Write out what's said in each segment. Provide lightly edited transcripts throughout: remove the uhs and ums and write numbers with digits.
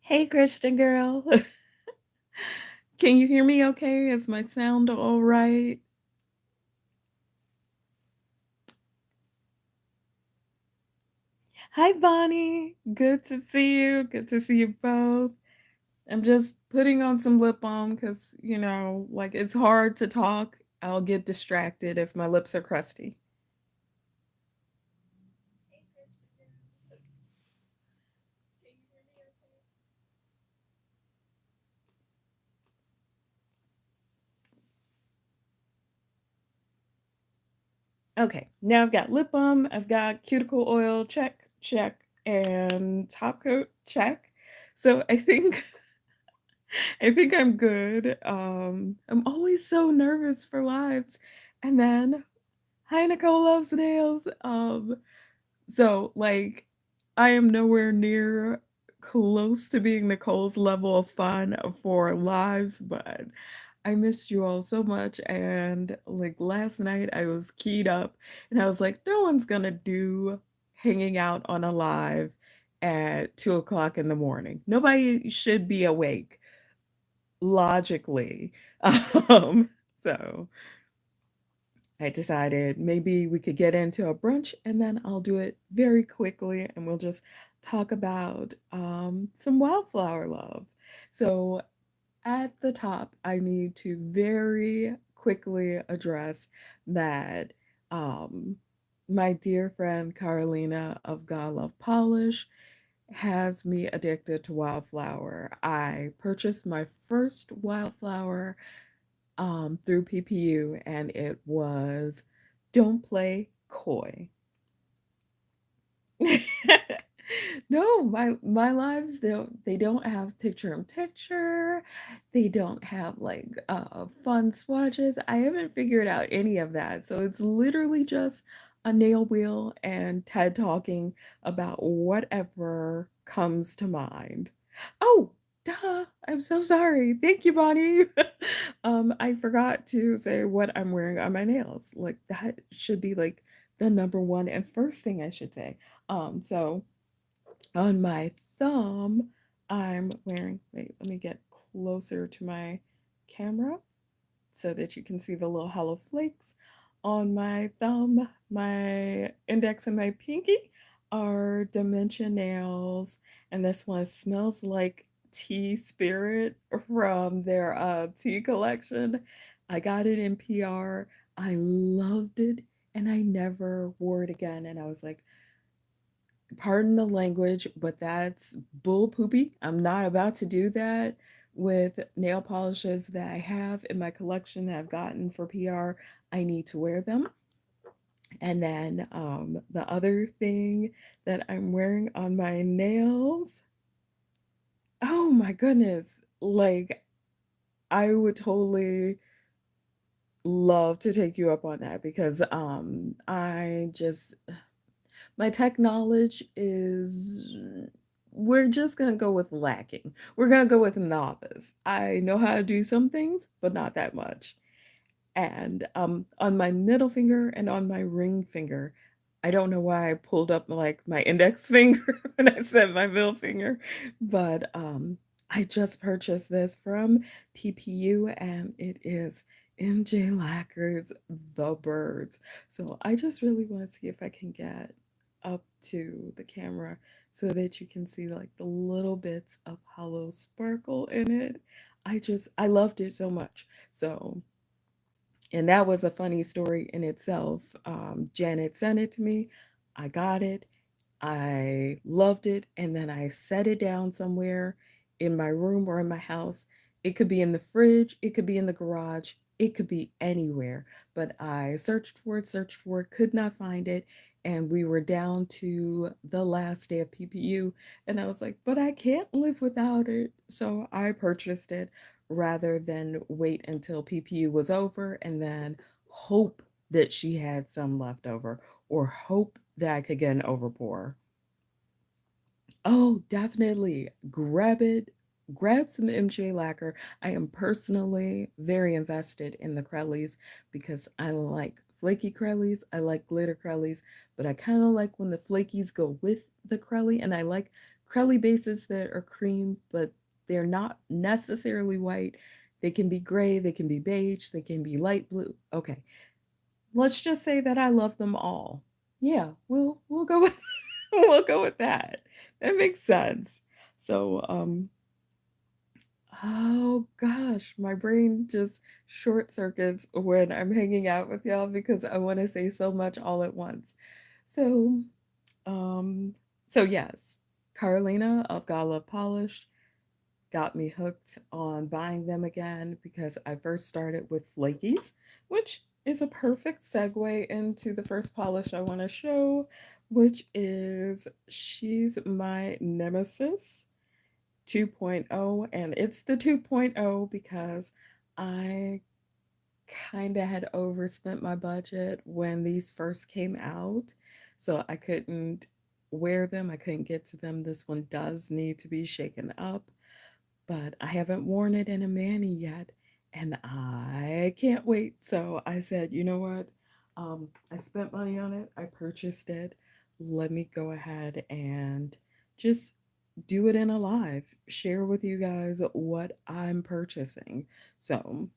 Hey, Christian girl. Can you hear me okay? Is my sound all right? Hi, Bonnie. Good to see you. Good to see you both. I'm just putting on some lip balm because, like it's hard to talk. I'll get distracted if my lips are crusty. Okay, now I've got lip balm, I've got cuticle oil, check, check, and top coat, check. So I think I'm good. I'm always so nervous for lives. And then, hi, Nicole loves nails. So like, I am nowhere near close to being Nicole's level of fun for lives, but I missed you all so much. And like last night, I was keyed up, and I was like, no one's gonna do hanging out on a live at 2 o'clock in the morning. Nobody should be awake logically. Um, so I decided maybe we could get into a brunch and then I'll do it very quickly and we'll just talk about some wildflower love. So at the top, I need to very quickly address that um, my dear friend Carolina of God Love Polish has me addicted to wildflower. I purchased my first wildflower through PPU, and it was Don't Play Coy. No, my lives they don't have picture in picture. They don't have like fun swatches. I haven't figured out any of that. So it's literally just a nail wheel and TED talking about whatever comes to mind. Oh, duh. I'm so sorry. Thank you, Bonnie. I forgot to say what I'm wearing on my nails. Like that should be like the number one and first thing I should say. So on my thumb, I'm wearing, wait, let me get closer to my camera so that you can see the little hollow flakes. On my thumb, my index and my pinky are Dimension nails, and this one smells like tea spirit from their tea collection. I got it in PR. I loved it, and I never wore it again. And I was like, pardon the language, but that's bull poopy. I'm not about to do that with nail polishes that I have in my collection that I've gotten for PR. I need to wear them. And then the other thing that I'm wearing on my nails, oh my goodness, like I would totally love to take you up on that because I just my tech knowledge is, we're just going to go with lacking. We're going to go with novice. I know how to do some things, but not that much. And on my middle finger and on my ring finger, I don't know why I pulled up like my index finger when I said my middle finger, but I just purchased this from PPU and it is MJ Lacquer's The Birds. So I just really want to see if I can get up to the camera so that you can see like the little bits of hollow sparkle in it. I loved it so much. So, and that was a funny story in itself. Janet sent it to me. I got it. I loved it. And then I set it down somewhere in my room or in my house. It could be in the fridge, it could be in the garage, it could be anywhere. But I searched for it, could not find it. And we were down to the last day of PPU. And I was like, but I can't live without it. So I purchased it rather than wait until PPU was over and then hope that she had some left over or hope that I could get an overpour. Oh, definitely. Grab it. Grab some MJ lacquer. I am personally very invested in the Crellies because I like flaky Crellies. I like glitter Crellies, but I kind of like when the flakies go with the Crelly, and I like curly bases that are cream, but they're not necessarily white. They can be gray, they can be beige, they can be light blue. Okay, let's just say that I love them all. Yeah, we'll go with we'll go with that. That makes sense. So, oh gosh, my brain just short circuits when I'm hanging out with y'all because I want to say so much all at once. So, um, so yes, Carolina of God Love Polish got me hooked on buying them again because I first started with flakies, which is a perfect segue into the first polish I want to show, which is She's My Nemesis 2.0. And it's the 2.0 because I kind of had overspent my budget when these first came out. So I couldn't wear them, I couldn't get to them. This one does need to be shaken up, but I haven't worn it in a mani yet, and I can't wait. So I said, you know what? I spent money on it. I purchased it. Let me go ahead and just do it in a live. Share with you guys what I'm purchasing. So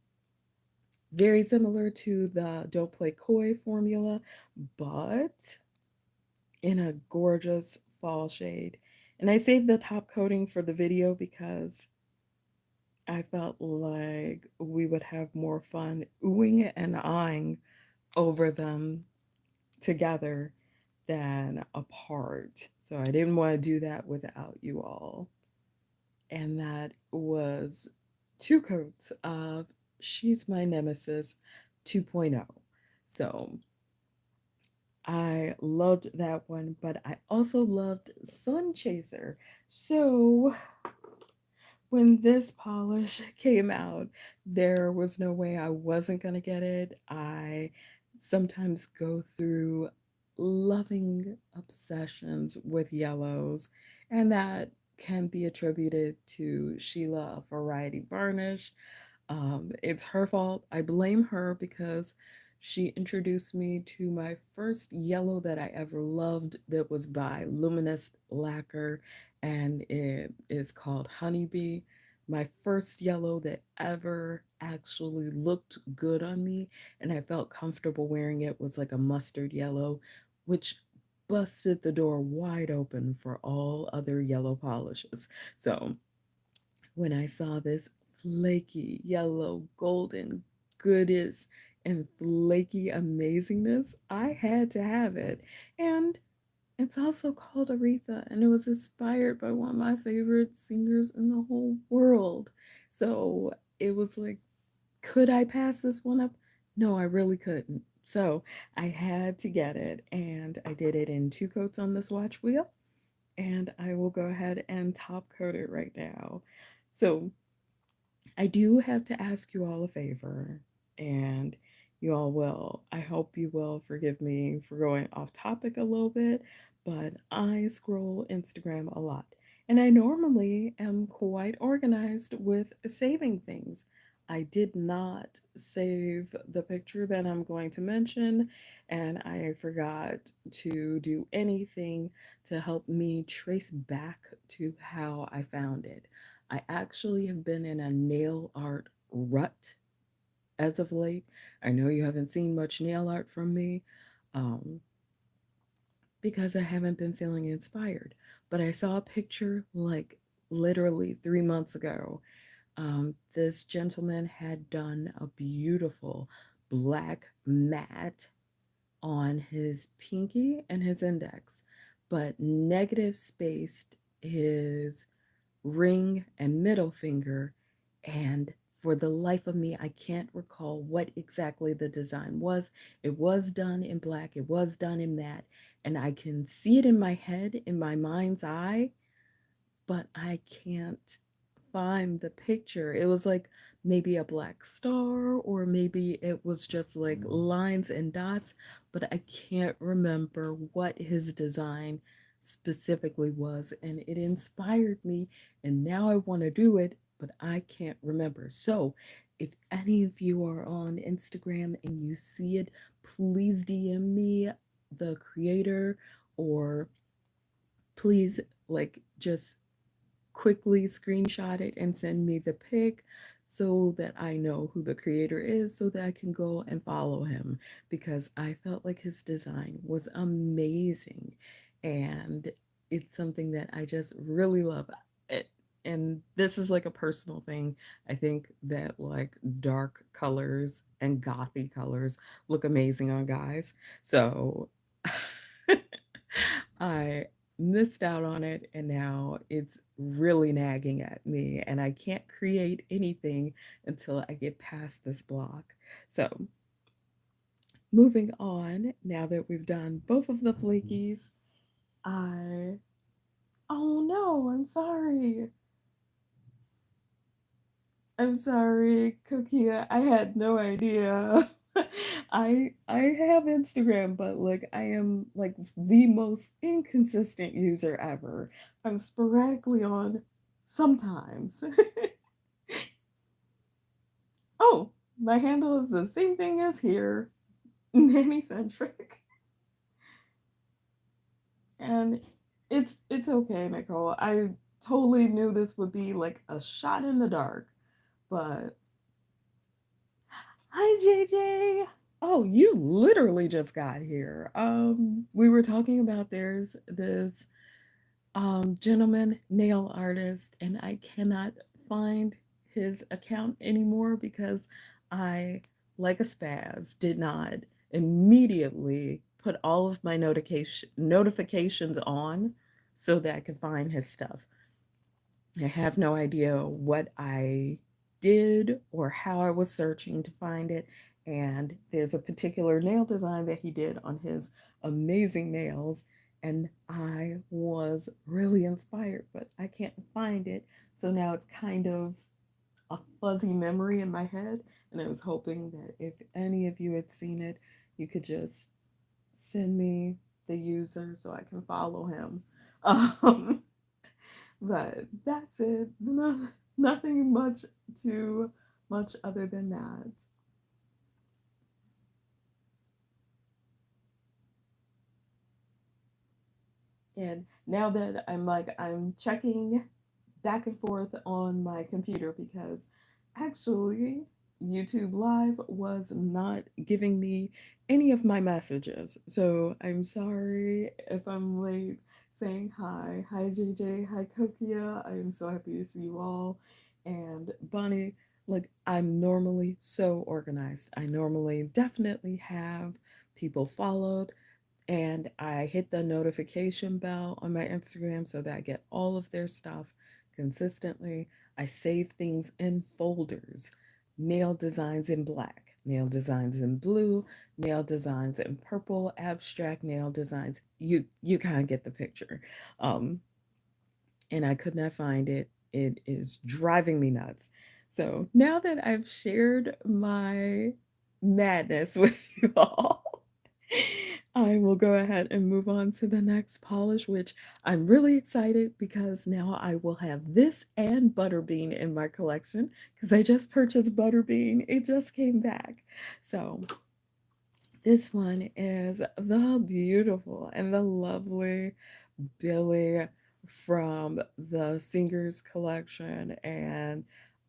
very similar to the Don't Play Coy formula, but in a gorgeous fall shade. And I saved the top coating for the video because I felt like we would have more fun oohing and eyeing over them together than apart. So I didn't want to do that without you all. And that was two coats of She's My Nemesis 2.0. So I loved that one, but I also loved Sun Chaser. So when this polish came out, there was no way I wasn't going to get it. I sometimes go through loving obsessions with yellows, and that can be attributed to Sheila Variety Varnish. It's her fault. I blame her because she introduced me to my first yellow that I ever loved that was by Luminous Lacquer, and it is called Honeybee. My first yellow that ever actually looked good on me and I felt comfortable wearing it was like a mustard yellow, which busted the door wide open for all other yellow polishes. So when I saw this flaky yellow golden goodness and flaky amazingness, I had to have it. And it's also called Aretha, and it was inspired by one of my favorite singers in the whole world. So it was like, could I pass this one up? No, I really couldn't. So I had to get it, and I did it in two coats on the swatch wheel, and I will go ahead and top coat it right now. So I do have to ask you all a favor, and you all will. I hope you will forgive me for going off topic a little bit, but I scroll Instagram a lot, and I normally am quite organized with saving things. I did not save the picture that I'm going to mention, and I forgot to do anything to help me trace back to how I found it. I actually have been in a nail art rut as of late. I know you haven't seen much nail art from me um, because I haven't been feeling inspired. But I saw a picture like literally 3 months ago. This gentleman had done a beautiful black mat on his pinky and his index, but negative spaced his ring and middle finger. And for the life of me, I can't recall what exactly the design was. It was done in black, it was done in matte, and I can see it in my head, in my mind's eye, but I can't find the picture. It was like maybe a black star, or maybe it was just like lines and dots, but I can't remember what his design specifically was. And it inspired me, and now I want to do it, but I can't remember. So, if any of you are on Instagram and you see it, please DM me, the creator, or please like just quickly screenshot it and send me the pic so that I know who the creator is so that I can go and follow him because I felt like his design was amazing and it's something that I just really love. It, and this is like a personal thing. I think that like dark colors and gothy colors look amazing on guys. So I missed out on it and now it's really nagging at me and I can't create anything until I get past this block. So, moving on, now that we've done both of the flakies, I oh no, I'm sorry. I'm sorry, Cookie. I had no idea. I have Instagram, but like I am like the most inconsistent user ever. I'm sporadically on sometimes. Oh, my handle is the same thing as here, Manicentric. And it's okay, Nicole. I totally knew this would be like a shot in the dark, but hi, JJ. Oh, you literally just got here. We were talking about there's this gentleman nail artist, and I cannot find his account anymore because I, like a spaz, did not immediately put all of my notifications on so that I could find his stuff. I have no idea what I did or how I was searching to find it. And there's a particular nail design that he did on his amazing nails. And I was really inspired, but I can't find it. So now it's kind of a fuzzy memory in my head. And I was hoping that if any of you had seen it, you could just send me the user so I can follow him. Um, but that's it. Nothing much too much other than that. And now that I'm checking back and forth on my computer because actually YouTube Live was not giving me any of my messages. So I'm sorry if I'm late saying hi. Hi JJ, hi Kokia. I am so happy to see you all. And Bonnie, like I'm normally so organized. I normally definitely have people followed and I hit the notification bell on my Instagram so that I get all of their stuff consistently. I save things in folders. Nail designs in black, nail designs in blue, nail designs in purple, abstract nail designs. You kind of get the picture. Um, and I could not find it. It is driving me nuts. So now that I've shared my madness with you all, I will go ahead and move on to the next polish, which I'm really excited because now I will have this and Butterbean in my collection because I just purchased Butterbean. It just came back. So this one is the beautiful and the lovely Billy from the Singers collection, and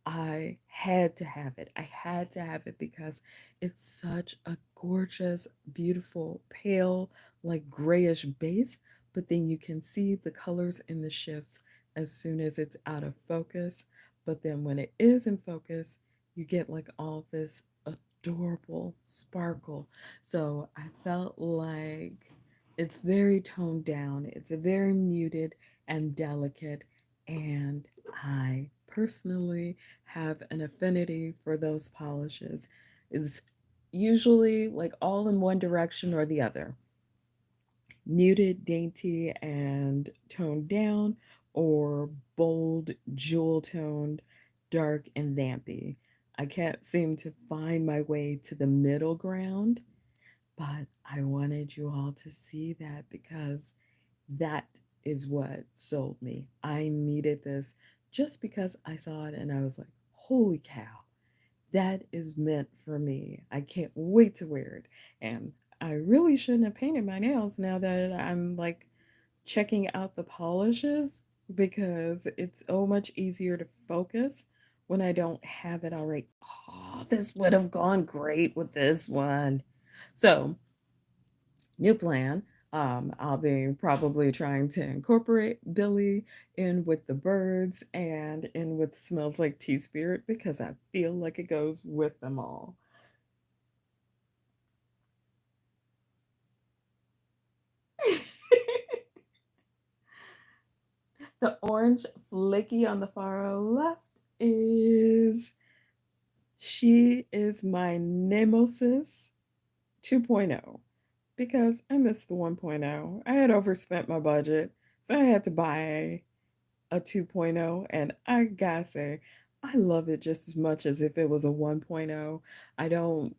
I had to have it. I had to have it because it's such a gorgeous, beautiful, pale, like grayish base, but then you can see the colors in the shifts as soon as it's out of focus. But then when it is in focus, you get like all this adorable sparkle. So I felt like it's very toned down, it's a very muted and delicate, and I personally have an affinity for those polishes. It's usually like all in one direction or the other. Muted, dainty, and toned down, or bold, jewel toned, dark, and vampy. I can't seem to find my way to the middle ground, but I wanted you all to see that because that is what sold me. I needed this just because I saw it and I was like, holy cow, that is meant for me. I can't wait to wear it. And I really shouldn't have painted my nails now that I'm like checking out the polishes because it's so much easier to focus when I don't have it already. Oh, this would have gone great with this one. So, new plan. I'll be probably trying to incorporate Billy in with the birds and in with Smells Like Tea Spirit because I feel like it goes with them all. The orange flaky on the far left is she is my Nemesis 2.0 because I missed the 1.0. I had overspent my budget, so I had to buy a 2.0, and I gotta say, I love it just as much as if it was a 1.0. I don't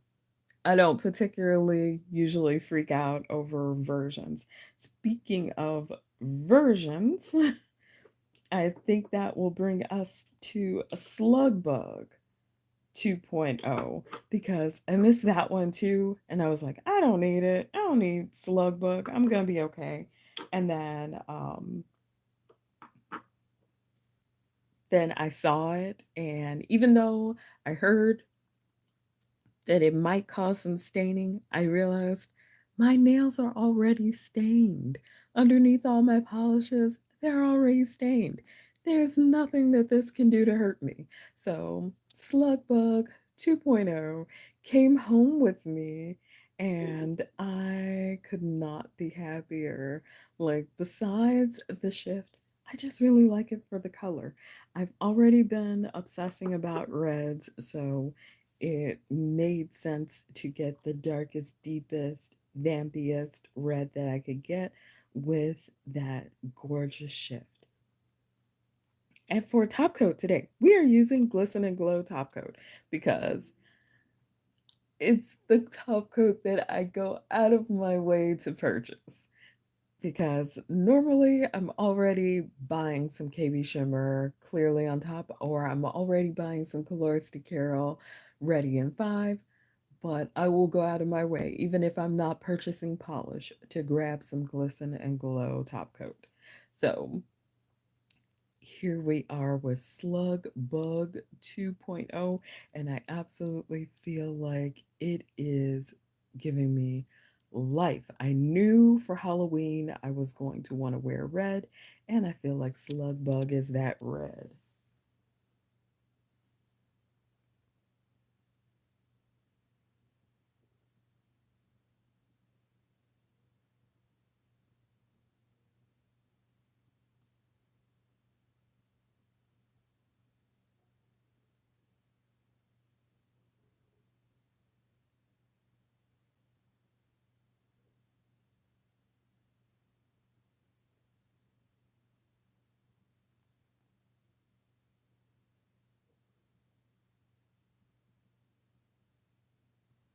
I don't particularly usually freak out over versions. Speaking of versions, I think that will bring us to a Slug Bug 2.0 because I missed that one too. And I was like, I don't need it. I don't need Slug Bug. I'm going to be okay. And then I saw it. And even though I heard that it might cause some staining, I realized my nails are already stained. Underneath all my polishes, they're already stained. There's nothing that this can do to hurt me. So, Slugbug 2.0 came home with me, and I could not be happier. Like, besides the shift, I just really like it for the color. I've already been obsessing about reds, so it made sense to get the darkest, deepest, vampiest red that I could get with that gorgeous shift. And for top coat today, we are using Glisten and Glow top coat because it's the top coat that I go out of my way to purchase. Because normally I'm already buying some KB Shimmer clearly on top, or I'm already buying some Colores de Carol ready in 5, but I will go out of my way, even if I'm not purchasing polish, to grab some Glisten and Glow top coat. So here we are with Slug Bug 2.0, and I absolutely feel like it is giving me life. I knew for Halloween I was going to want to wear red, and I feel like Slug Bug is that red.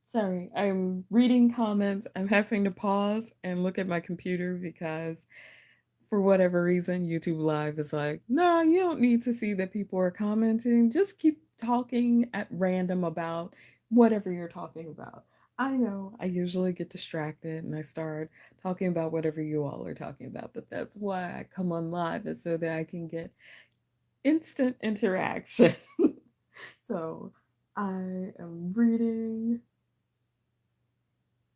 Sorry, I'm reading comments. I'm having to pause and look at my computer because for whatever reason, YouTube Live is like, no, you don't need to see that people are commenting. Just keep talking at random about whatever you're talking about. I know I usually get distracted and I start talking about whatever you all are talking about, but that's why I come on live is so that I can get instant interaction. So I am reading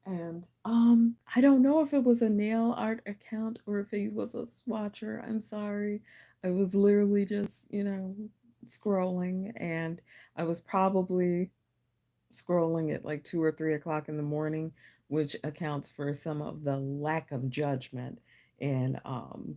and I don't know if it was a nail art account or if it was a swatcher. I'm sorry. I was literally just, scrolling and I was probably scrolling at like 2 or 3 o'clock in the morning, which accounts for some of the lack of judgment and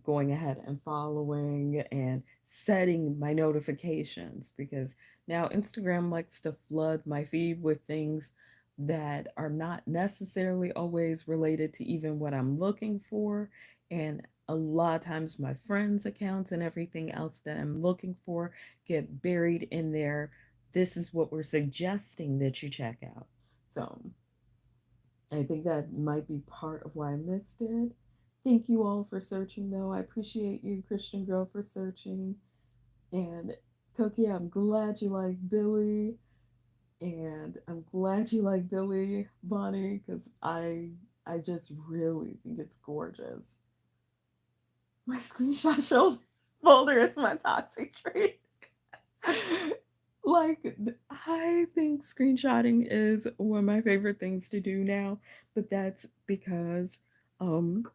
going ahead and following and setting my notifications because now Instagram likes to flood my feed with things that are not necessarily always related to even what I'm looking for. And a lot of times my friends' accounts and everything else that I'm looking for get buried in there. This is what we're suggesting that you check out. So I think that might be part of why I missed it. Thank you all for searching, though. I appreciate you, Christian Girl, for searching. And Koki, I'm glad you like Billy. And I'm glad you like Billy, Bonnie, because I just really think it's gorgeous. My screenshot shoulder folder is my toxic trait. Like, I think screenshotting is one of my favorite things to do now, but that's because um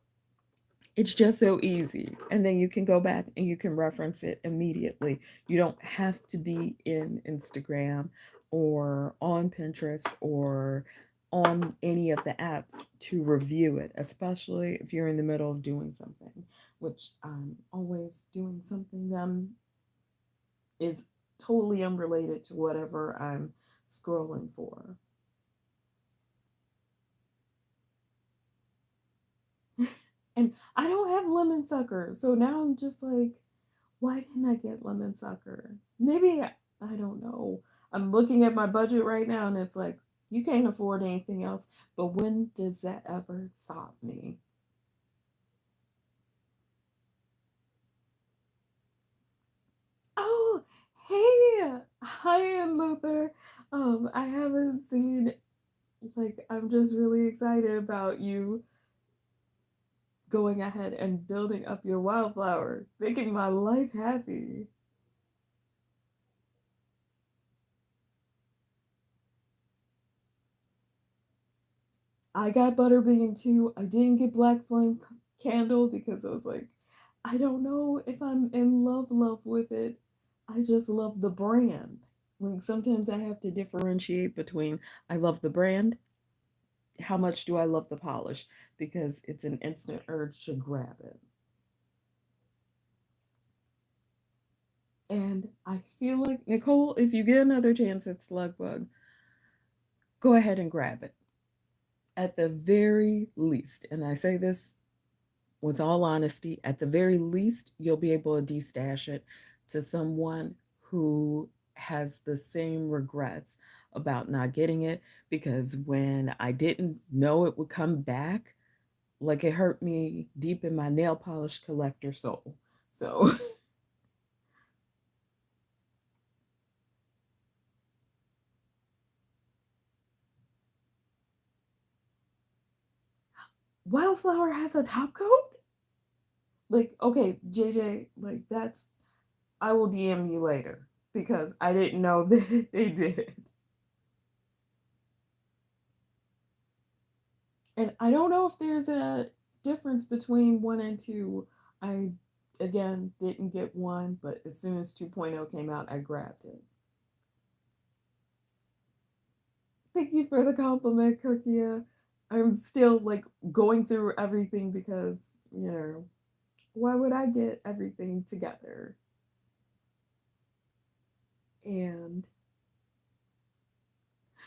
it's just so easy. And then you can go back and you can reference it immediately. You don't have to be in Instagram or on Pinterest or on any of the apps to review it, especially if you're in the middle of doing something, which I'm always doing something that is totally unrelated to whatever I'm scrolling for. And I don't have lemon sucker. So now I'm just like, why didn't I get lemon sucker? Maybe I don't know. I'm looking at my budget right now and it's like, you can't afford anything else. But when does that ever stop me? Oh, hey, hi, Ann Luther. I haven't seen, like, I'm just really excited about you going ahead and building up your wildflower, making my life happy. I got butterbean too. I didn't get black flame candle because I was like, I don't know if I'm in love with it. I just love the brand. Like sometimes I have to differentiate between I love the brand, how much do I love the polish because it's an instant urge to grab it. And I feel like Nicole, if you get another chance at Slug Bug, go ahead and grab it. At the very least, and I say this with all honesty, at the very least, you'll be able to destash it to someone who has the same regrets about not getting it. Because when I didn't know it would come back, like it hurt me deep in my nail polish collector soul. So, Wildflower has a top coat? Like, okay, JJ, like that's, I will DM you later because I didn't know that they did. And I don't know if there's a difference between one and two. I, again, didn't get one, but as soon as 2.0 came out, I grabbed it. Thank you for the compliment, Cookia. I'm still like going through everything because, you know, why would I get everything together? And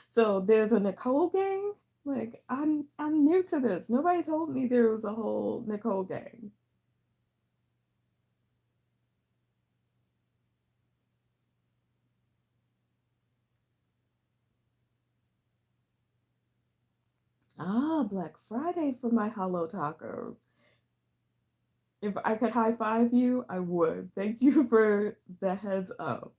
so there's a Nicole gang. Like I'm new to this. Nobody told me there was a whole Nicole gang. Ah, Black Friday for my hollow tacos. If I could high five you, I would. Thank you for the heads up.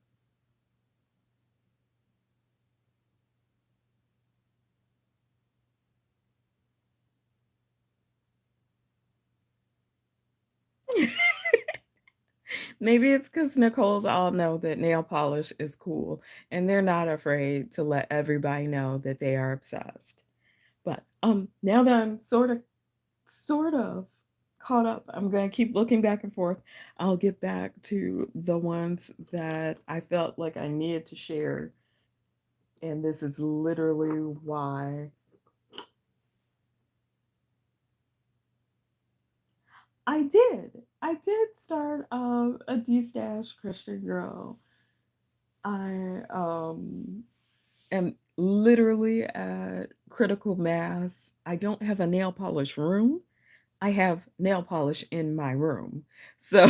Maybe it's because Nicole's all know that nail polish is cool and they're not afraid to let everybody know that they are obsessed. But now that I'm sort of caught up, I'm gonna keep looking back and forth. I'll get back to the ones that I felt like I needed to share. And this is literally why I did. I did start a D stash Christian girl. I am literally at critical mass. I don't have a nail polish room. I have nail polish in my room. So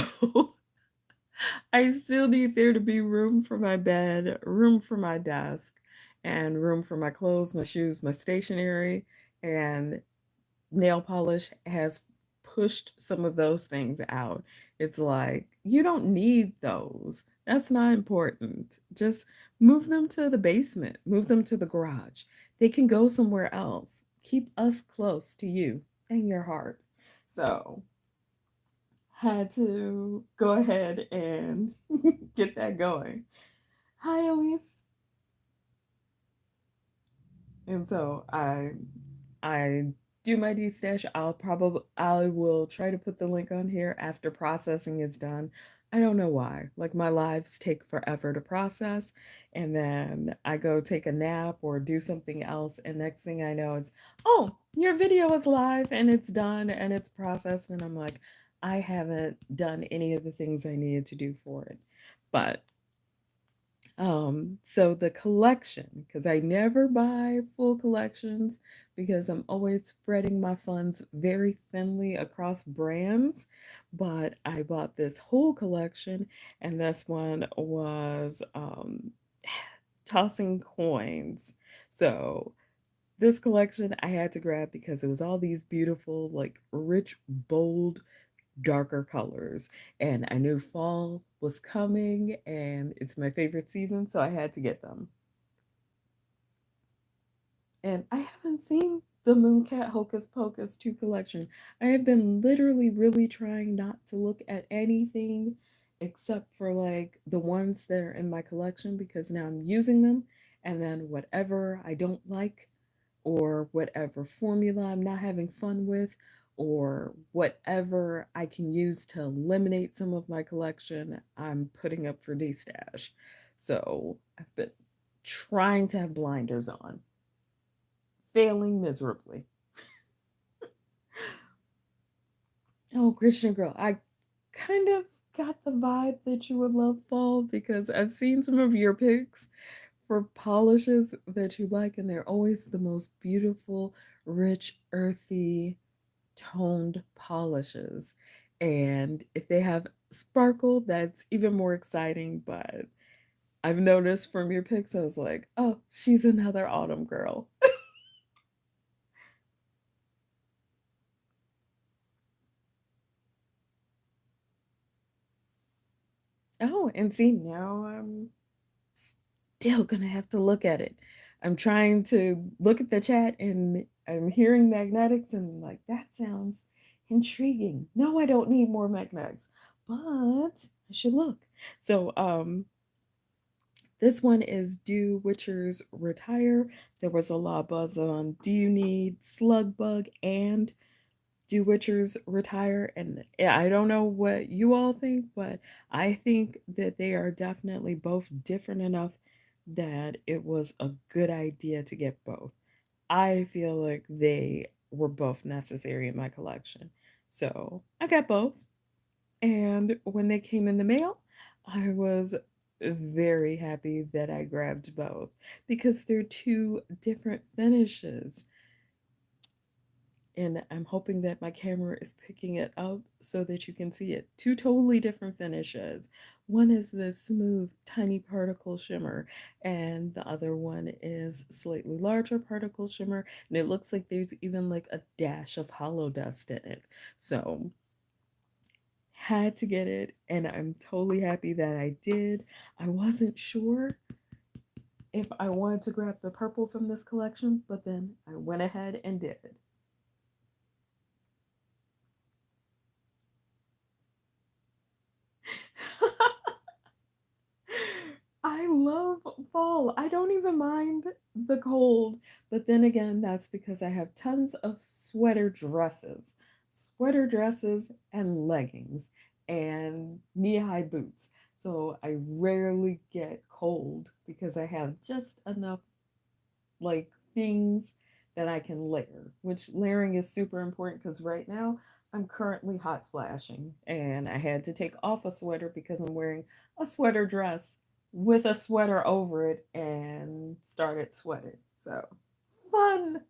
I still need there to be room for my bed, room for my desk, and room for my clothes, my shoes, my stationery, and nail polish has pushed some of those things out. It's like, you don't need those. That's not important. Just move them to the basement, move them to the garage. They can go somewhere else. Keep us close to you and your heart. So, had to go ahead and get that going. Hi, Elise. And so I do my destash. I will try to put the link on here after processing is done. I don't know why. Like my lives take forever to process, and then I go take a nap or do something else, and next thing I know it's, "Oh, your video is live and it's done and it's processed." And I'm like, I haven't done any of the things I needed to do for it. But so the collection, because I never buy full collections because I'm always spreading my funds very thinly across brands. But I bought this whole collection, and this one was tossing coins. So this collection I had to grab because it was all these beautiful, like rich, bold darker colors. And I knew fall was coming and it's my favorite season, so I had to get them. And I haven't seen the Mooncat Hocus Pocus 2 collection. I have been literally really trying not to look at anything except for like the ones that are in my collection because now I'm using them. And then whatever I don't like, or whatever formula I'm not having fun with, or whatever I can use to eliminate some of my collection, I'm putting up for destash. So I've been trying to have blinders on, failing miserably. Oh, Christian girl, I kind of got the vibe that you would love fall because I've seen some of your pics for polishes that you like, and they're always the most beautiful, rich, earthy, toned polishes. And if they have sparkle, that's even more exciting. But I've noticed from your pics, I was like, oh, she's another autumn girl. Oh, and see, now I'm still gonna have to look at it. I'm trying to look at the chat and I'm hearing magnetics and like that sounds intriguing. No, I don't need more magnetics, but I should look. So this one is Do Witchers Retire? There was a lot of buzz on do you need Slug Bug and Do Witchers Retire? And I don't know what you all think, but I think that they are definitely both different enough that it was a good idea to get both. I feel like they were both necessary in my collection. So I got both. And when they came in the mail, I was very happy that I grabbed both because they're two different finishes. And I'm hoping that my camera is picking it up so that you can see it. Two totally different finishes. One is the smooth, tiny particle shimmer, and the other one is slightly larger particle shimmer. And it looks like there's even like a dash of hollow dust in it. So had to get it, and I'm totally happy that I did. I wasn't sure if I wanted to grab the purple from this collection, but then I went ahead and did. I love fall. I don't even mind the cold, but then again, that's because I have tons of sweater dresses, and leggings, and knee high boots. So I rarely get cold because I have just enough like things that I can layer, which layering is super important because right now I'm currently hot flashing and I had to take off a sweater because I'm wearing a sweater dress with a sweater over it and started sweating. So fun.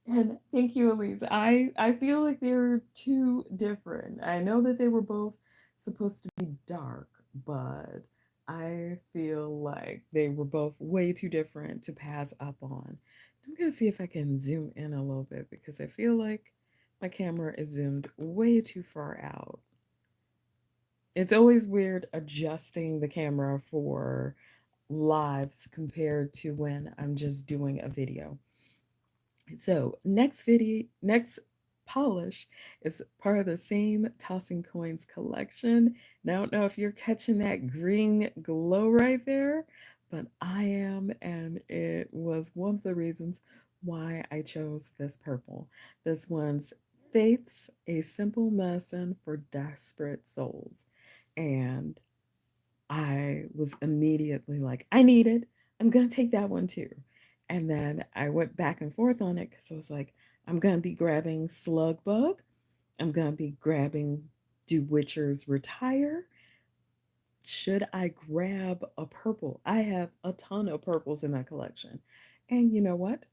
And thank you, Elise. I feel like they were too different. I know that they were both supposed to be dark, but I feel like they were both way too different to pass up on. I'm gonna see if I can zoom in a little bit because I feel like my camera is zoomed way too far out. It's always weird adjusting the camera for lives compared to when I'm just doing a video. So next polish is part of the same Tossing Coins collection. And I don't know if you're catching that green glow right there, but I am, and it was one of the reasons why I chose this purple. This one's Faith's A Simple Medicine for Desperate Souls. And I was immediately like, I need it. I'm going to take that one too. And then I went back and forth on it because I was like, I'm going to be grabbing Slug Bug. I'm going to be grabbing Do Witchers Retire. Should I grab a purple? I have a ton of purples in my collection. And you know what?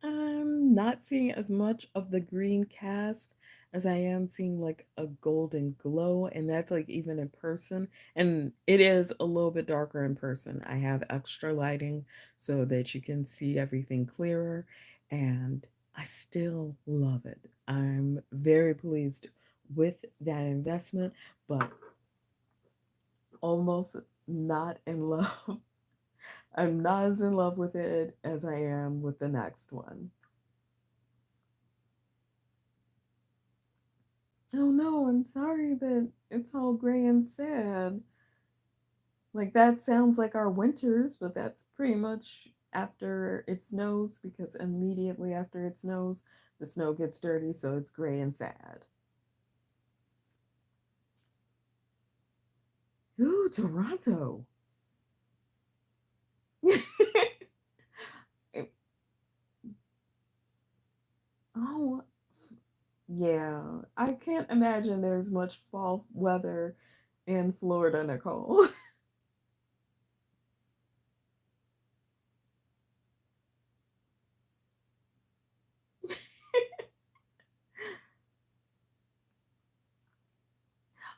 I'm not seeing as much of the green cast as I am seeing like a golden glow, and that's like even in person. And it is a little bit darker in person. I have extra lighting so that you can see everything clearer, and I still love it. I'm very pleased with that investment, but almost not in love. I'm not as in love with it as I am with the next one. Oh no, I'm sorry that it's all gray and sad. Like that sounds like our winters, but that's pretty much after it snows because immediately after it snows, the snow gets dirty, so it's gray and sad. Ooh, Toronto. Oh, yeah. I can't imagine there's much fall weather in Florida, Nicole.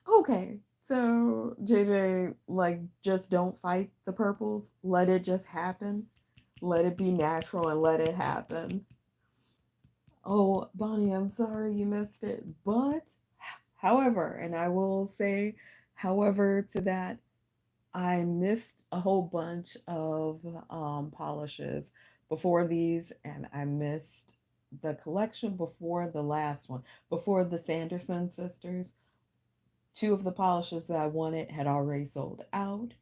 Okay. So, JJ, like, just don't fight the purples. Let it just happen. Let it be natural and let it happen. Oh, Bonnie, I'm sorry you missed it. But, however, and I will say, however, to that, I missed a whole bunch of polishes before these, and I missed the collection before the last one, before the Sanderson sisters. Two of the polishes that I wanted had already sold out.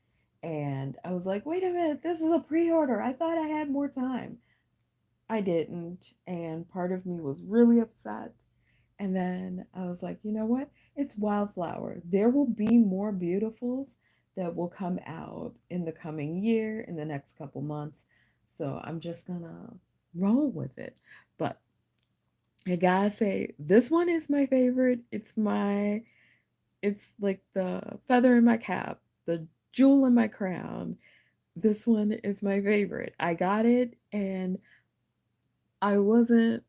And I was like, wait a minute, this is a pre order. I thought I had more time. I didn't. And part of me was really upset. And then I was like, you know what? It's Wildflower. There will be more beautifuls that will come out in the coming year, in the next couple months. So I'm just gonna roll with it. But I gotta say, this one is my favorite. It's like the feather in my cap, the jewel in my crown. This one is my favorite. I got it and I wasn't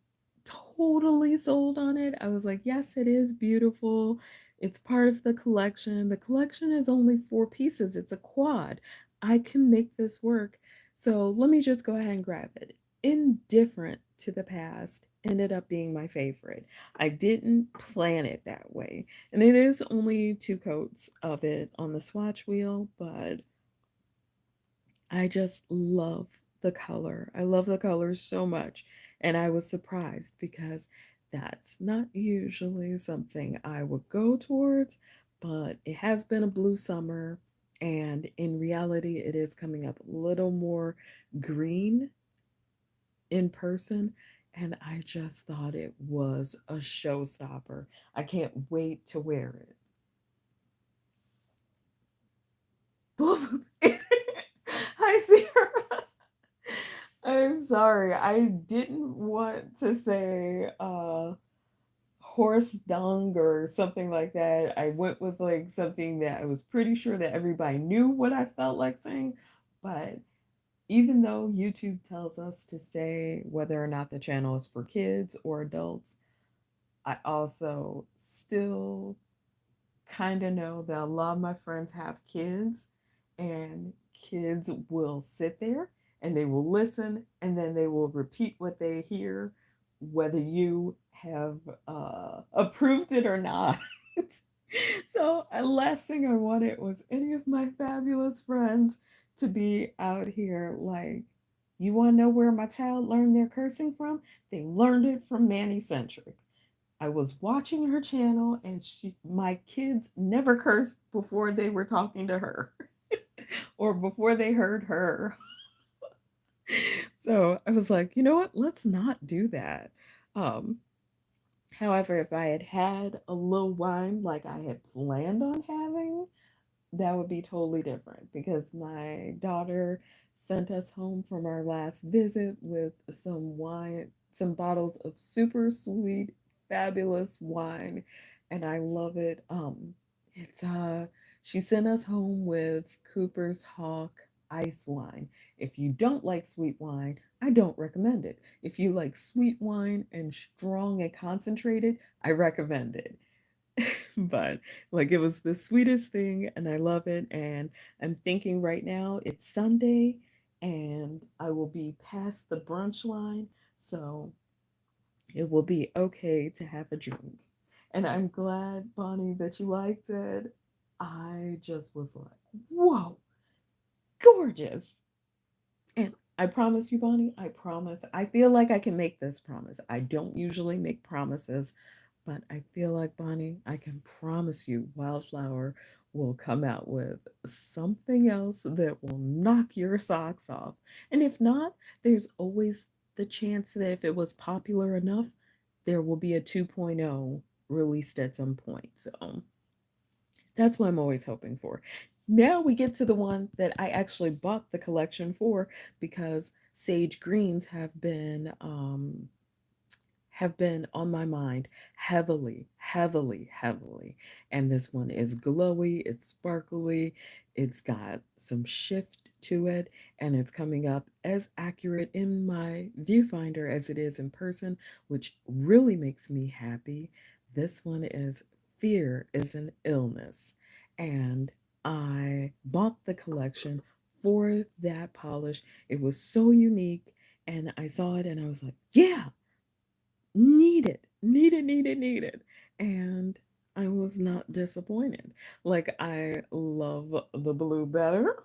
totally sold on it. I was like, yes, it is beautiful. It's part of the collection. The collection is only 4 pieces, it's a quad. I can make this work. So let me just go ahead and grab it. Indifferent to the past ended up being my favorite. I didn't plan it that way. And it is only 2 coats of it on the swatch wheel, but I just love the color. I love the color so much. And I was surprised because that's not usually something I would go towards, but it has been a blue summer. And in reality, it is coming up a little more green in person. And I just thought it was a showstopper. I can't wait to wear it. Hi, Sarah. I'm sorry. I didn't want to say horse dung or something like that. I went with like something that I was pretty sure that everybody knew what I felt like saying. But even though YouTube tells us to say whether or not the channel is for kids or adults, I also still kind of know that a lot of my friends have kids, and kids will sit there and they will listen and then they will repeat what they hear, whether you have approved it or not. So, last thing I wanted was any of my fabulous friends to be out here like You want to know where my child learned their cursing from? They learned it from Manicentric. I was watching her channel, and my kids never cursed before they were talking to her or before they heard her. So I was like, you know what? Let's not do that. Um, However, if I had had a little wine like I had planned on having, that would be totally different because my daughter sent us home from our last visit with some wine, some bottles of super sweet, fabulous wine, and I love it. It's She sent us home with Cooper's Hawk ice wine. If you don't like sweet wine, I don't recommend it. If you like sweet wine and strong and concentrated, I recommend it. But like it was the sweetest thing and I love it. And I'm thinking right now it's Sunday and I will be past the brunch line. So it will be okay to have a drink. And I'm glad, Bonnie, that you liked it. I just was like, whoa, gorgeous. And I promise you, Bonnie, I promise. I feel like I can make this promise. I don't usually make promises, but I feel like, Bonnie, I can promise you Wildflower will come out with something else that will knock your socks off. And if not, there's always the chance that if it was popular enough, there will be a 2.0 released at some point. So that's what I'm always hoping for. Now we get to the one that I actually bought the collection for because sage greens have been on my mind heavily, heavily, heavily. And this one is glowy, it's sparkly, it's got some shift to it, and it's coming up as accurate in my viewfinder as it is in person, which really makes me happy. This one is Fear is an Illness. And I bought the collection for that polish. It was so unique, and I saw it and I was like, yeah, needed, needed, needed, needed. And I was not disappointed. Like, I love the blue better,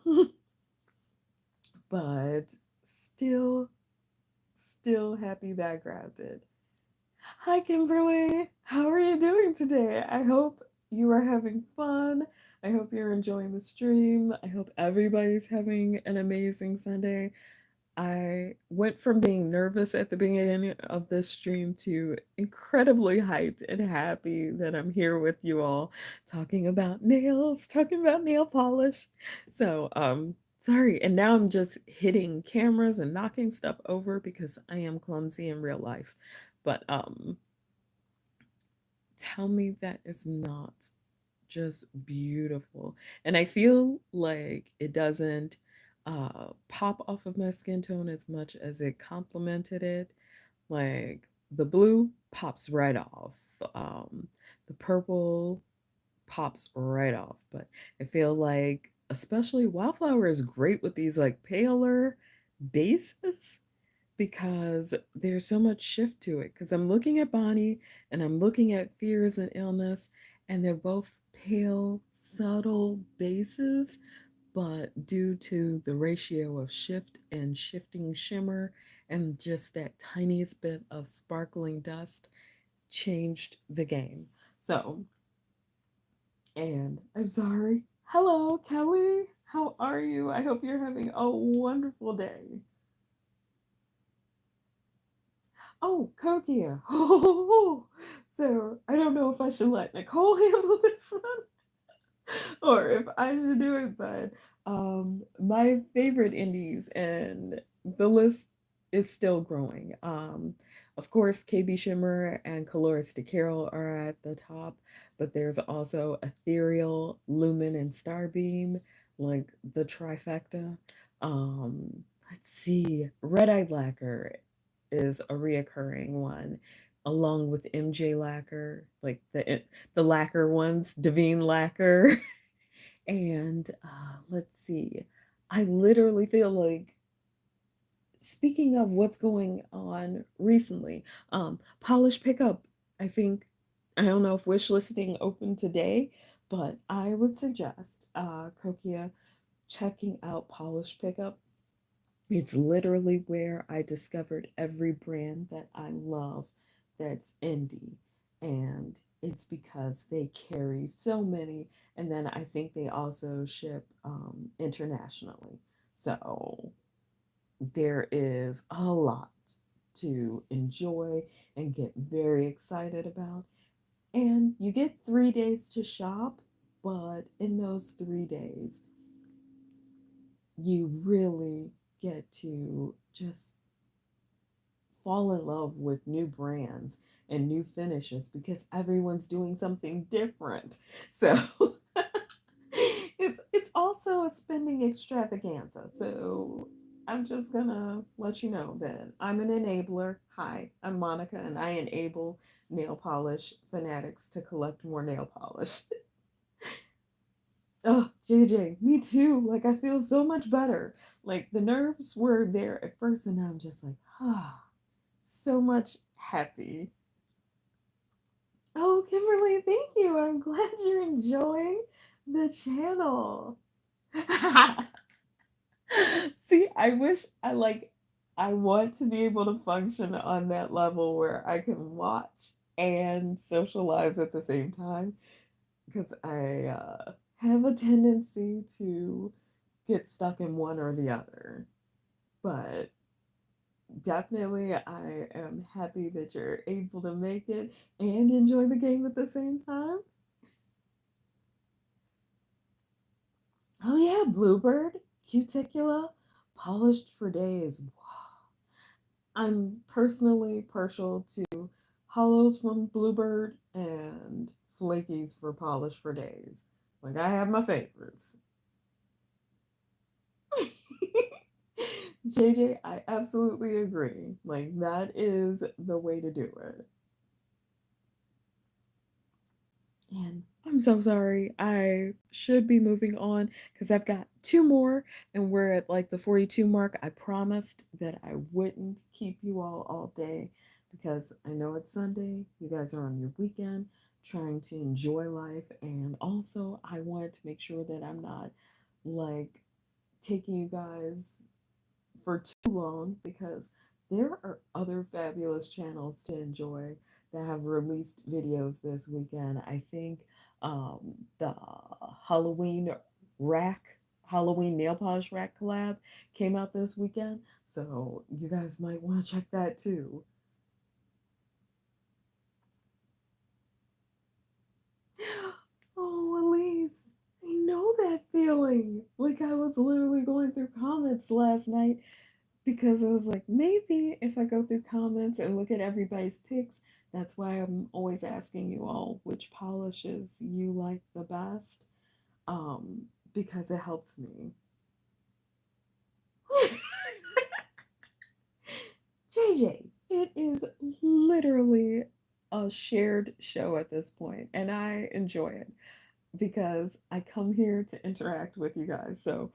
but still, still happy that I grabbed it. Hi, Kimberly. How are you doing today? I hope you are having fun. I hope you're enjoying the stream. I hope everybody's having an amazing Sunday. I went from being nervous at the beginning of this stream to incredibly hyped and happy that I'm here with you all talking about nails, talking about nail polish. So, sorry. And now I'm just hitting cameras and knocking stuff over because I am clumsy in real life. But tell me that is not just beautiful. And I feel like it doesn't pop off of my skin tone as much as it complemented it. Like the blue pops right off, the purple pops right off. But I feel like, especially Wildflower is great with these like paler bases because there's so much shift to it. Because I'm looking at Bonnie and I'm looking at Fears and Illness, and they're both pale, subtle bases, but due to the ratio of shift and shifting shimmer and just that tiniest bit of sparkling dust changed the game. So, and I'm sorry. Hello, Kelly. How are you? I hope you're having a wonderful day. Oh, Kokia. Oh, so I don't know if I should let Nicole handle this one or if I should do it, but my favorite indies and the list is still growing. Of course, KB Shimmer and Colores de Carol are at the top, but there's also Ethereal, Lumen, and Starbeam, like the trifecta. Let's see, Red Eyed Lacquer is a reoccurring one, along with MJ Lacquer, like the lacquer ones, Divine Lacquer. And let's see, I literally feel like, speaking of what's going on recently, Polish Pickup, I think, I don't know if wish listing open today, but I would suggest Kokia checking out Polish Pickup. It's literally where I discovered every brand that I love that's indie. And it's because they carry so many. And then I think they also ship internationally. So there is a lot to enjoy and get very excited about. And you get 3 days to shop, but in those 3 days, you really get to just fall in love with new brands and new finishes because everyone's doing something different. So it's also a spending extravaganza. So I'm just gonna let you know that I'm an enabler. Hi, I'm Monica, and I enable nail polish fanatics to collect more nail polish. Oh, JJ, me too. Like I feel so much better. Like the nerves were there at first, and now I'm just like, ah, so much happy. Oh, Kimberly, thank you. I'm glad you're enjoying the channel. See, I wish I want to be able to function on that level where I can watch and socialize at the same time because I have a tendency to get stuck in one or the other. But definitely, I am happy that you're able to make it and enjoy the game at the same time. Oh yeah, Bluebird, Cuticula, polished for days. Wow. I'm personally partial to hollows from Bluebird and flakies for polished for days. Like I have my favorites. JJ, I absolutely agree. Like that is the way to do it. And I'm so sorry. I should be moving on because I've got two more and we're at like the 42 mark. I promised that I wouldn't keep you all day because I know it's Sunday. You guys are on your weekend trying to enjoy life. And also, I wanted to make sure that I'm not like taking you guys for too long because there are other fabulous channels to enjoy that have released videos this weekend. I think the Halloween rack, Halloween nail polish rack collab came out this weekend. So you guys might want to check that too. Oh, Elise, I know that feeling. Like I was literally going through comments last night because I was like, maybe if I go through comments and look at everybody's picks, that's why I'm always asking you all which polishes you like the best, um, because it helps me. JJ, it is literally a shared show at this point, and I enjoy it because I come here to interact with you guys. So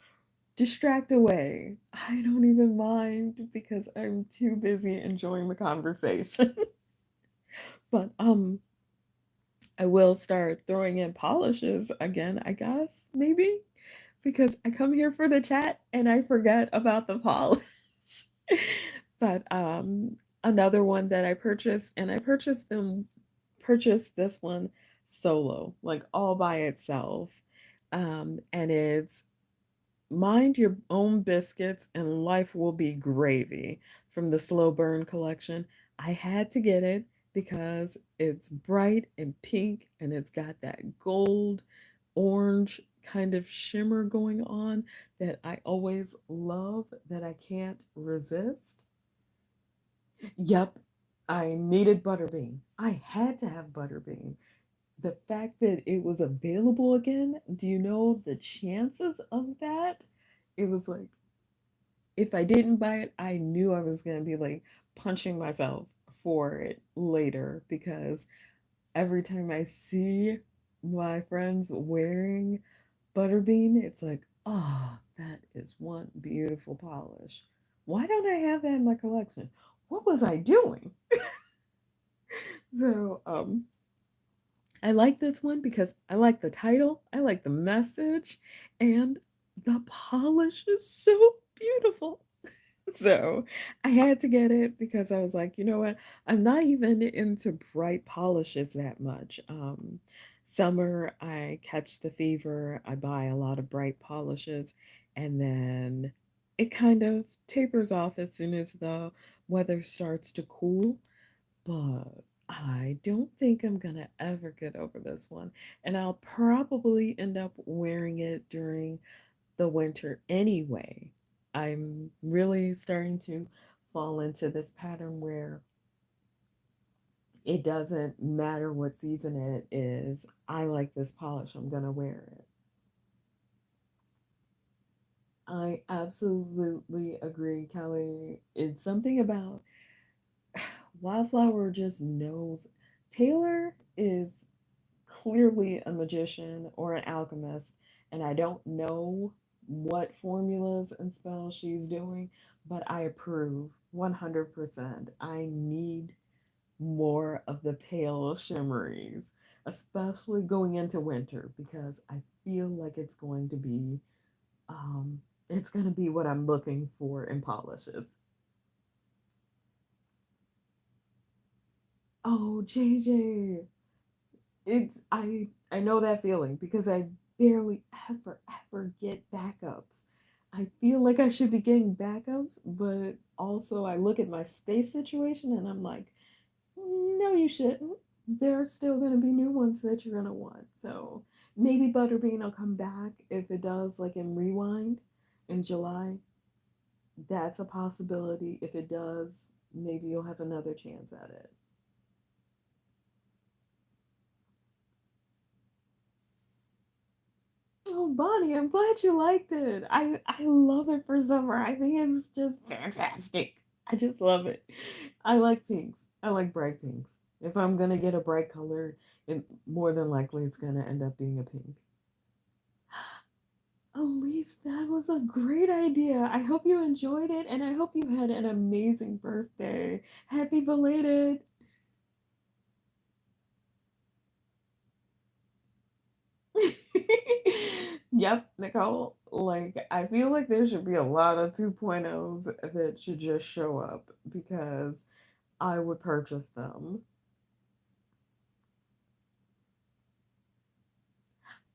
distract away. I don't even mind because I'm too busy enjoying the conversation. But I will start throwing in polishes again, I guess, maybe, because I come here for the chat and I forget about the polish. But another one that I purchased, and I purchased this one solo, like all by itself. And it's Mind Your Own Biscuits and Life Will Be Gravy from the Slow Burn collection. I had to get it because it's bright and pink and it's got that gold orange kind of shimmer going on that I always love that I can't resist. Yep, I needed butterbean. I had to have butterbean. The fact that it was available again, do you know the chances of that? It was like, if I didn't buy it, I knew I was going to be like punching myself for it later because every time I see my friends wearing butterbean, it's like, oh, that is one beautiful polish. Why don't I have that in my collection? What was I doing? So, I like this one because I like the title, I like the message, and the polish is so beautiful. So I had to get it because I was like, you know what? I'm not even into bright polishes that much. Summer, I catch the fever. I buy a lot of bright polishes, and then it kind of tapers off as soon as the weather starts to cool. But I don't think I'm gonna ever get over this one. And I'll probably end up wearing it during the winter anyway. I'm really starting to fall into this pattern where it doesn't matter what season it is. I like this polish, I'm gonna wear it. I absolutely agree, Kelly. It's something about Wildflower just knows. Taylor is clearly a magician or an alchemist, and I don't know what formulas and spells she's doing, but I approve 100%. I need more of the pale shimmeries, especially going into winter, because I feel like um, it's going to be what I'm looking for in polishes. Oh, JJ, I know that feeling because I barely ever get backups. I feel like I should be getting backups, but also I look at my space situation and I'm like, no, you shouldn't. There's still gonna be new ones that you're gonna want. So maybe Butterbean will come back if it does, like in Rewind in July. That's a possibility. If it does, maybe you'll have another chance at it. Oh, Bonnie, I'm glad you liked it. I love it for summer. I think it's just fantastic. I just love it. I like pinks. I like bright pinks. If I'm gonna get a bright color, it more than likely it's gonna end up being a pink. Elise, that was a great idea. I hope you enjoyed it and I hope you had an amazing birthday. Happy belated. Yep, Nicole. Like, I feel like there should be a lot of 2.0s that should just show up because I would purchase them.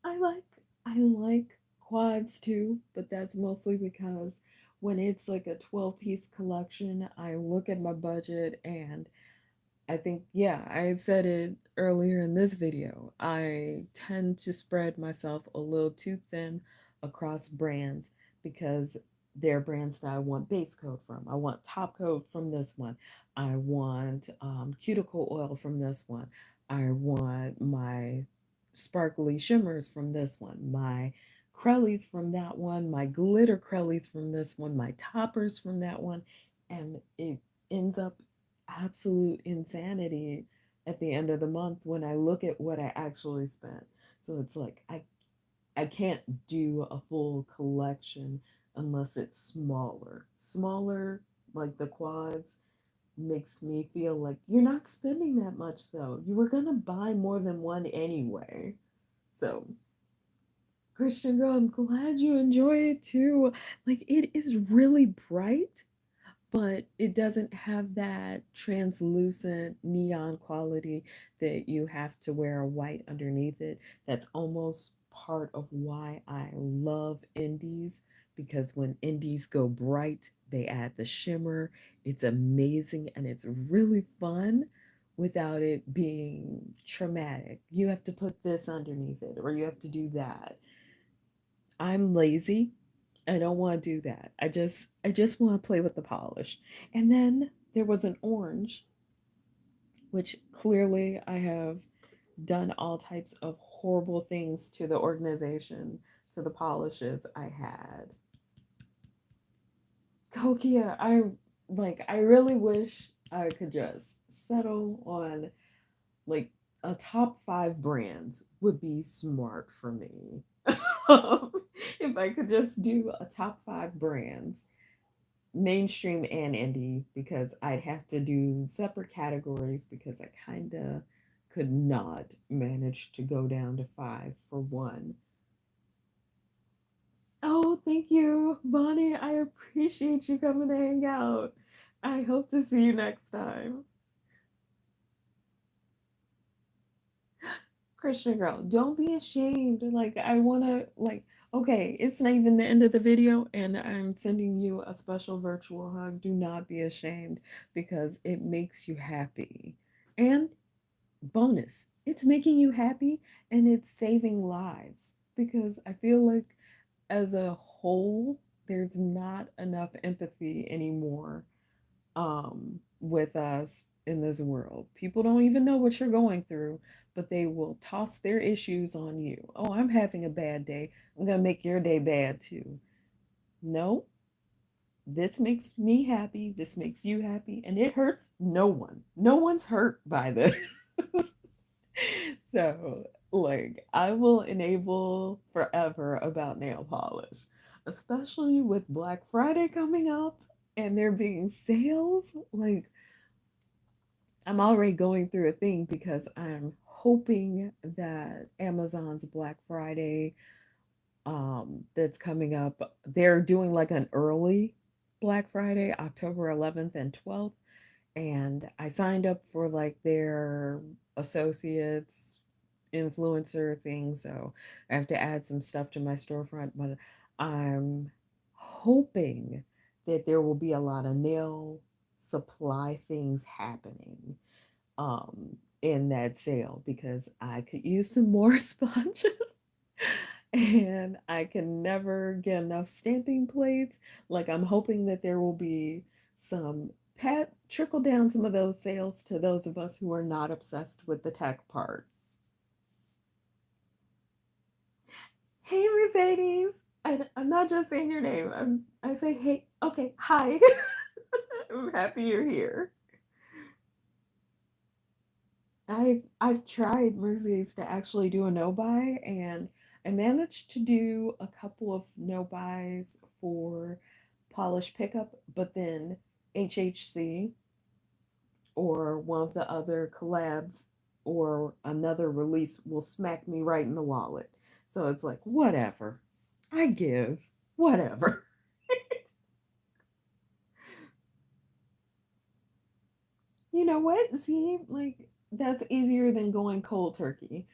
I like I like quads too, but that's mostly because when it's like a 12-piece collection, I look at my budget and I think, yeah, I said it earlier in this video. I tend to spread myself a little too thin across brands because they're brands that I want base coat from. I want top coat from this one. I want cuticle oil from this one. I want my sparkly shimmers from this one. My Crellies from that one. My glitter Crellies from this one. My toppers from that one. And it ends up absolute insanity at the end of the month when I look at what I actually spent. So it's like I can't do a full collection unless it's smaller. Smaller, like the quads, makes me feel like you're not spending that much though. You were gonna buy more than one anyway. So Christian girl, I'm glad you enjoy it too. Like it is really bright, but it doesn't have that translucent neon quality that you have to wear a white underneath it. That's almost part of why I love indies because when indies go bright, they add the shimmer. It's amazing and it's really fun without it being traumatic. You have to put this underneath it or you have to do that. I'm lazy. I don't want to do that. I just want to play with the polish. And then there was an orange, which clearly I have done all types of horrible things to the organization, to the polishes I had. Kokia, I really wish I could just settle on like a top 5 brands would be smart for me. If I could just do a top 5 brands, mainstream and indie, because I'd have to do separate categories because I kind of could not manage to go down to 5 for one. Oh, thank you, Bonnie. I appreciate you coming to hang out. I hope to see you next time. Christian girl, don't be ashamed. Like, I want to, like, okay, it's not even the end of the video, and I'm sending you a special virtual hug. Do not be ashamed because it makes you happy. And bonus, it's making you happy and it's saving lives because I feel like as a whole, there's not enough empathy anymore with us in this world. People don't even know what you're going through, but they will toss their issues on you. Oh, I'm having a bad day. I'm going to make your day bad too. No, this makes me happy. This makes you happy. And it hurts no one. No one's hurt by this. So, like, I will enable forever about nail polish, especially with Black Friday coming up and there being sales. Like, I'm already going through a thing because I'm hoping that Amazon's Black Friday that's coming up, they're doing like an early Black Friday, October 11th and 12th. And I signed up for like their associates influencer thing, so I have to add some stuff to my storefront, but I'm hoping that there will be a lot of nail supply things happening in that sale because I could use some more sponges and I can never get enough stamping plates. Like, I'm hoping that there will be some trickle down some of those sales to those of us who are not obsessed with the tech part. Hey, Mercedes. I'm not just saying your name. I say, hey, okay, hi. I'm happy you're here. I've tried, Mercedes, to actually do a no buy, and I managed to do a couple of no buys for polish pickup, but then HHC or one of the other collabs or another release will smack me right in the wallet. So it's like, whatever. I give. Whatever. You know what? See, like, that's easier than going cold turkey.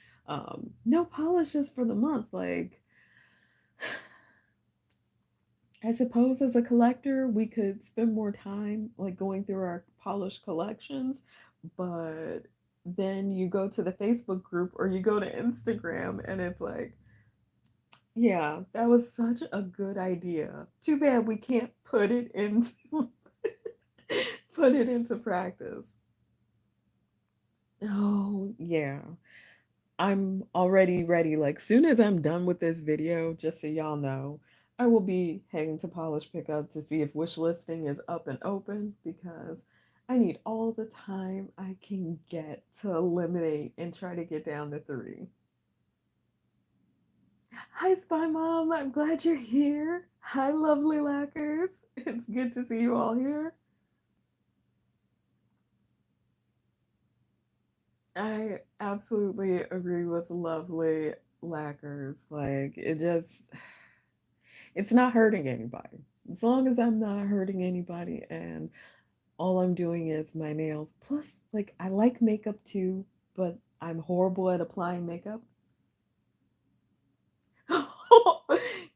No polishes for the month. Like, I suppose as a collector, we could spend more time like going through our polished collections, but then you go to the Facebook group or you go to Instagram and it's like, yeah, that was such a good idea. Too bad we can't put it into put it into practice. Oh, yeah. I'm already ready. Like, soon as I'm done with this video, just so y'all know, I will be heading to Polish Pickup to see if wish listing is up and open because I need all the time I can get to eliminate and try to get down to 3. Hi, Spy Mom. I'm glad you're here. Hi, lovely lacquers. It's good to see you all here. I absolutely agree with lovely lacquers. Like, it just, it's not hurting anybody. As long as I'm not hurting anybody and all I'm doing is my nails. Plus, like, I like makeup too, but I'm horrible at applying makeup.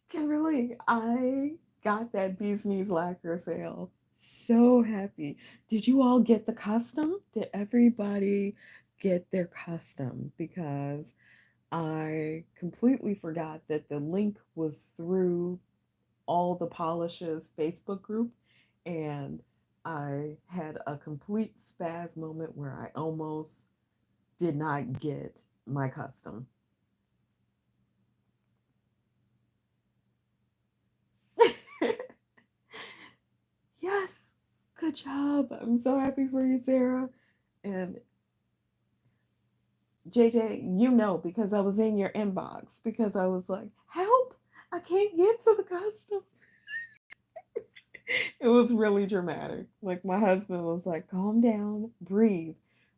Kimberly, I got that bee's knees lacquer sale. So happy. Did you all get the custom? Did everybody get their custom? Because I completely forgot that the link was through all the Polishes Facebook group, and I had a complete spaz moment where I almost did not get my custom. Yes, good job. I'm so happy for you, Sarah. And JJ, you know, because I was in your inbox, because I was like, help, I can't get to the custom. It was really dramatic. Like, my husband was like, calm down, breathe,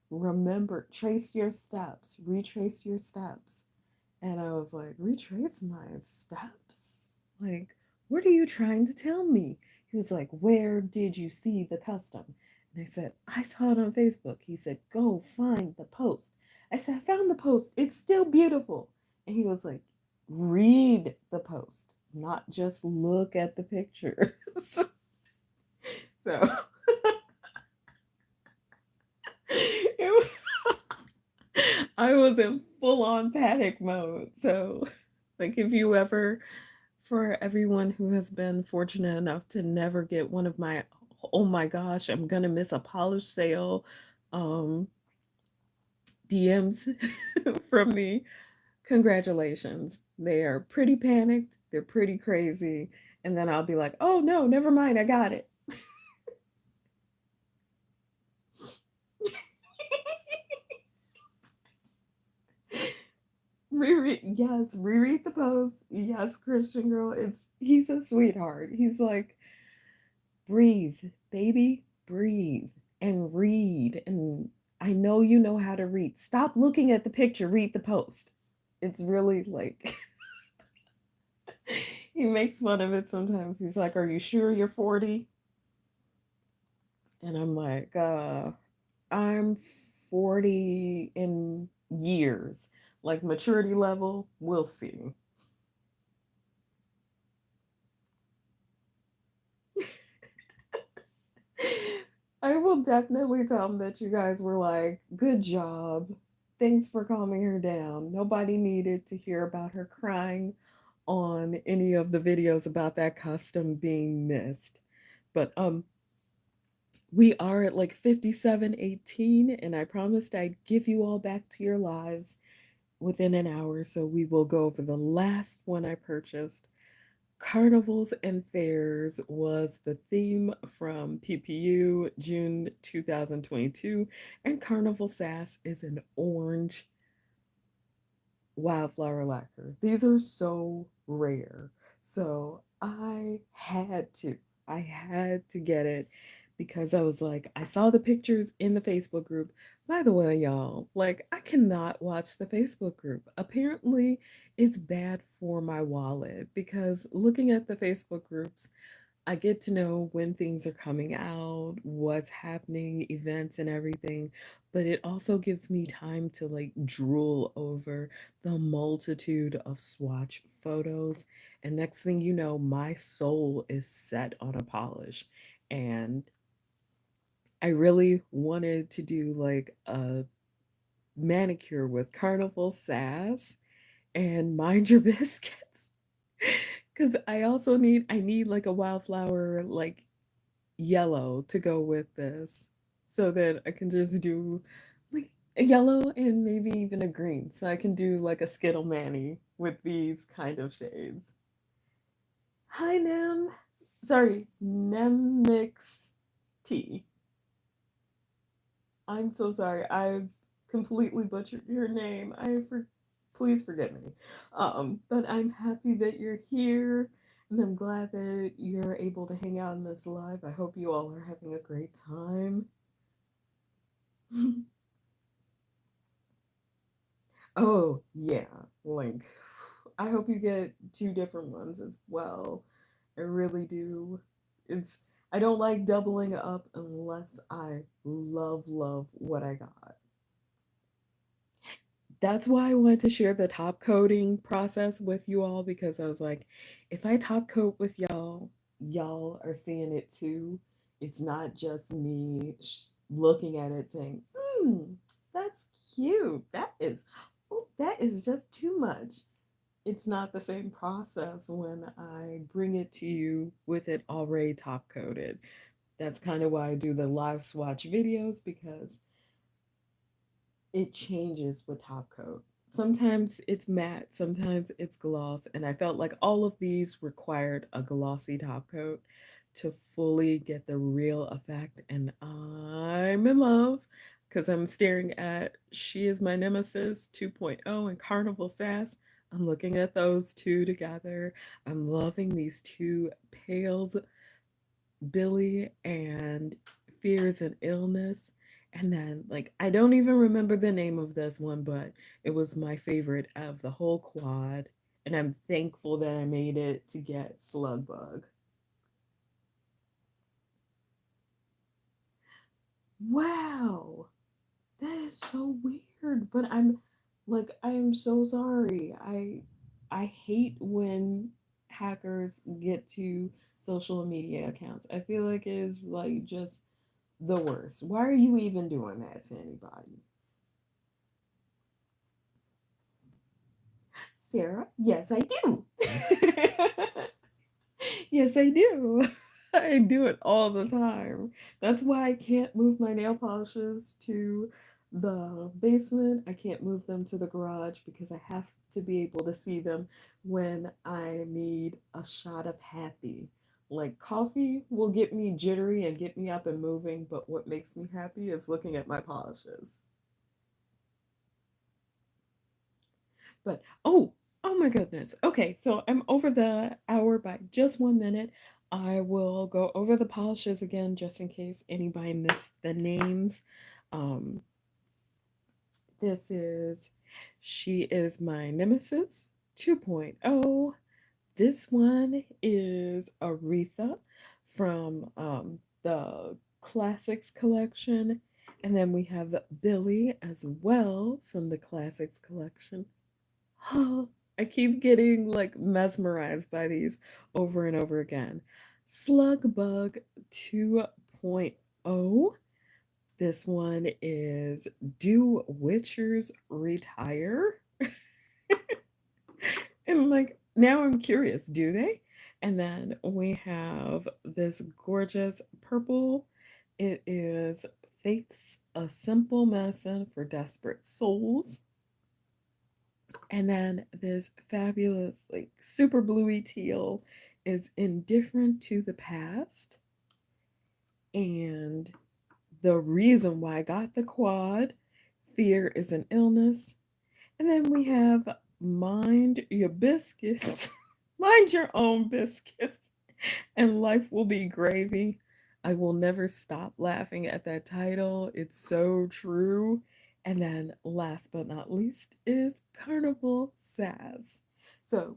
remember, trace your steps, retrace your steps. And I was like, retrace my steps? Like, what are you trying to tell me? He was like, where did you see the custom? And I said, I saw it on Facebook. He said, go find the post. I said, I found the post. It's still beautiful. And he was like, read the post, not just look at the pictures. So it, I was in full on panic mode. So, like, if you ever, for everyone who has been fortunate enough to never get one of my, oh my gosh, I'm gonna miss a polished sale DMs from me, congratulations. They are pretty panicked, they're pretty crazy. And then I'll be like, oh no, never mind, I got it. Reread the post. Yes, Christian girl. He's a sweetheart. He's like, breathe, baby, breathe and read. And I know you know how to read. Stop looking at the picture, read the post. It's really like he makes fun of it sometimes. He's like, are you sure you're 40? And I'm like, I'm 40 in years. Like maturity level, we'll see. I will definitely tell them that you guys were like, good job. Thanks for calming her down. Nobody needed to hear about her crying on any of the videos about that custom being missed. But we are at like 57:18, and I promised I'd give you all back to your lives within an hour, so we will go over the last one I purchased. Carnivals and fairs was the theme from PPU June 2022, and Carnival Sass is an orange wildflower lacquer. These are so rare. So I had to get it because I was like, I saw the pictures in the Facebook group. By the way, y'all, like, I cannot watch the Facebook group. Apparently, it's bad for my wallet because looking at the Facebook groups, I get to know when things are coming out, what's happening, events and everything, but it also gives me time to like drool over the multitude of swatch photos. And next thing you know, my soul is set on a polish. And I really wanted to do like a manicure with Carnival Sass and Mind Your Biscuits. Cause I need like a wildflower like yellow to go with this so that I can just do like a yellow and maybe even a green. So I can do like a Skittle Manny with these kind of shades. Hi, Nem. Sorry, Nemix T. I'm so sorry. I've completely butchered your name. Please forgive me. But I'm happy that you're here, and I'm glad that you're able to hang out in this live. I hope you all are having a great time. Oh yeah, Link. I hope you get two different ones as well. I really do. It's I don't like doubling up unless I love what I got. That's why I wanted to share the top coating process with you all because I was like, if I top coat with y'all, y'all are seeing it too. It's not just me looking at it saying, that's cute. That is just too much. It's not the same process when I bring it to you with it already top coated. That's kind of why I do the live swatch videos because it changes with top coat. Sometimes it's matte, sometimes it's gloss, and I felt like all of these required a glossy top coat to fully get the real effect. And I'm in love because I'm staring at She Is My Nemesis 2.0 and Carnival Sass. I'm looking at those two together. I'm loving these two pales, Billy and Fears and Illness. And then, like, I don't even remember the name of this one, but it was my favorite of the whole quad. and I'm thankful that I made it to get Slug Bug. Wow, that is so weird. But I am so sorry. I hate when hackers get to social media accounts. I feel like it is like just the worst. Why are you even doing that to anybody? Sarah, yes, I do. Yes, I do. I do it all the time. That's why I can't move my nail polishes to the basement. I can't move them to the garage because I have to be able to see them when I need a shot of happy. Like coffee will get me jittery and get me up and moving, but what makes me happy is looking at my polishes. But oh my goodness. Okay, so I'm over the hour by just 1 minute. I will go over the polishes again just in case anybody missed the names. Um, this is She Is My Nemesis 2.0. This one is Aretha from the Classics collection. And then we have Billy as well from the Classics collection. I keep getting like mesmerized by these over and over again. Slug Bug 2.0. This one is Do Witchers Retire? And like now I'm curious, do they? And then we have this gorgeous purple. It is Faith's A Simple Medicine for Desperate Souls. And then this fabulous, like super bluey teal is Indifferent to the Past. And the reason why I got the quad, Fear is an Illness. And then we have Mind Your Biscuits, Mind Your Own Biscuits, and Life Will Be Gravy. I will never stop laughing at that title. It's so true. And then last but not least is Carnival Sass. So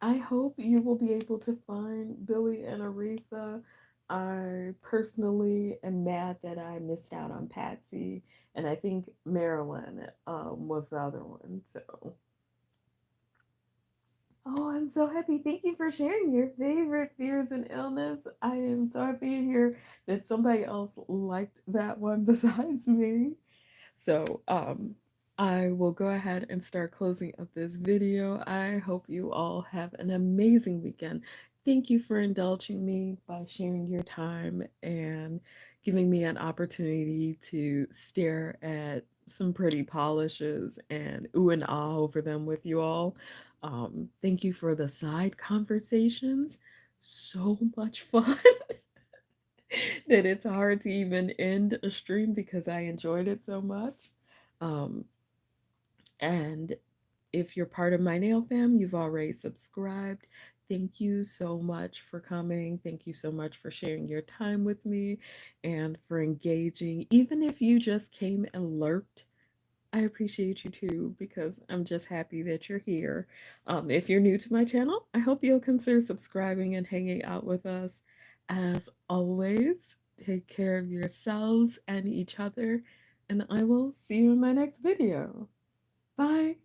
I hope you will be able to find Billy and Aretha. I personally am mad that I missed out on Patsy, and I think Marilyn was the other one. So oh, I'm so happy. Thank you for sharing your favorite fears and illness. I am so happy to hear that somebody else liked that one besides me. So, I will go ahead and start closing up this video. I hope you all have an amazing weekend. Thank you for indulging me by sharing your time and giving me an opportunity to stare at some pretty polishes and ooh and ah over them with you all. Thank you for the side conversations. So much fun that it's hard to even end a stream because I enjoyed it so much. Um, and if you're part of my nail fam, you've already subscribed. Thank you so much for coming. Thank you so much for sharing your time with me and for engaging. Even if you just came and lurked, I appreciate you too because I'm just happy that you're here. If you're new to my channel, I hope you'll consider subscribing and hanging out with us. As always, take care of yourselves and each other, and I will see you in my next video. Bye.